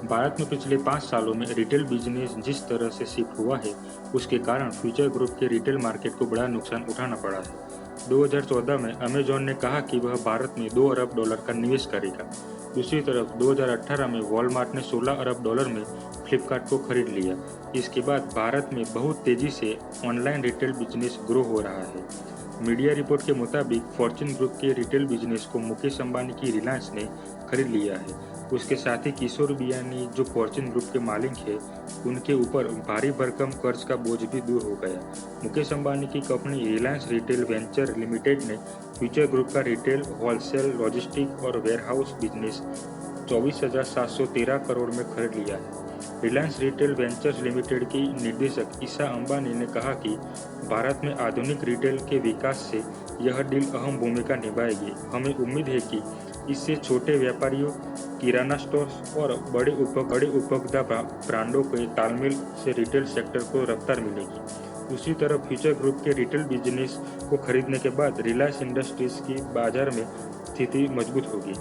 भारत में पिछले 5 सालों में रिटेल बिजनेस जिस तरह से शिफ्ट हुआ है, उसके कारण फ्यूचर ग्रुप के रिटेल मार्केट को बड़ा नुकसान उठाना पड़ा है। 2014 में अमेजॉन ने कहा कि वह भारत में $2 अरब का निवेश करेगा। दूसरी तरफ 2018 में वॉलमार्ट ने $16 अरब में फ्लिपकार्ट को खरीद लिया। इसके बाद भारत में बहुत तेजी से ऑनलाइन रिटेल बिजनेस ग्रो हो रहा है। मीडिया रिपोर्ट के मुताबिक फॉर्च्यून ग्रुप के रिटेल बिजनेस को मुकेश अंबानी की रिलायंस ने खरीद लिया है। उसके साथ ही किशोर बियानी जो फॉर्च्यून ग्रुप के मालिक हैं, उनके ऊपर भारी भरकम कर्ज का बोझ भी दूर हो गया। मुकेश अंबानी की company Reliance retail venture limited ने फ्यूचर ग्रुप का रिटेल, होलसेल, लॉजिस्टिक और वेयरहाउस बिजनेस 24,713 करोड़ में खरीद लिया है। रिलायंस रिटेल वेंचर्स लिमिटेड की निर्देशक ईशा अंबानी ने कहा कि भारत में आधुनिक रिटेल के विकास से यह डील अहम भूमिका निभाएगी। हमें उम्मीद है कि इससे छोटे व्यापारियों, किराना स्टोर्स और बड़े उपभोक्ता ब्रांडों के तालमेल से रिटेल सेक्टर को रफ्तार मिलेगी। दूसरी तरफ फ्यूचर ग्रुप के रिटेल बिजनेस को खरीदने के बाद रिलायंस इंडस्ट्रीज की बाजार में स्थिति मजबूत होगी।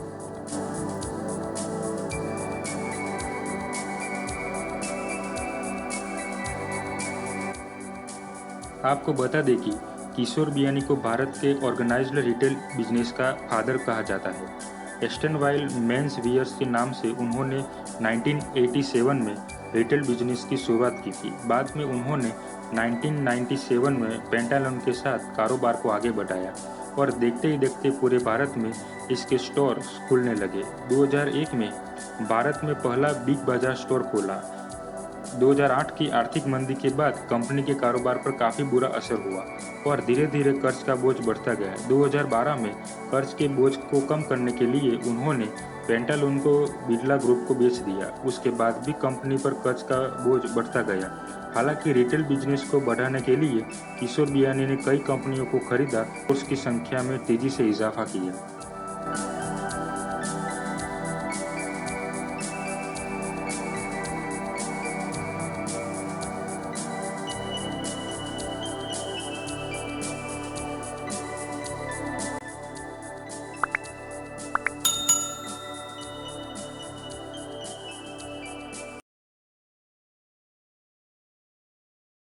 आपको बता दें कि किशोर बियानी को भारत के ऑर्गेनाइज्ड रिटेल बिजनेस का फादर कहा जाता है। एस्टन वाइल्ड मेंस वियर्स के नाम से उन्होंने 1987 में रिटेल बिजनेस की शुरुआत की थी। बाद में उन्होंने 1997 में पेंटालून के साथ कारोबार को आगे बढ़ाया और देखते ही देखते पूरे भारत में इसके स्टोर खुलने लगे। 2001 में भारत में पहला बिग बाजार स्टोर खोला। 2008 की आर्थिक मंदी के बाद कंपनी के कारोबार पर काफ़ी बुरा असर हुआ और धीरे धीरे कर्ज का बोझ बढ़ता गया। 2012 में कर्ज के बोझ को कम करने के लिए उन्होंने पेंटालून को बिरला ग्रुप को बेच दिया। उसके बाद भी कंपनी पर कर्ज का बोझ बढ़ता गया। हालांकि रिटेल बिजनेस को बढ़ाने के लिए किशोर बियानी ने कई कंपनियों को खरीदा और उसकी संख्या में तेजी से इजाफा किया।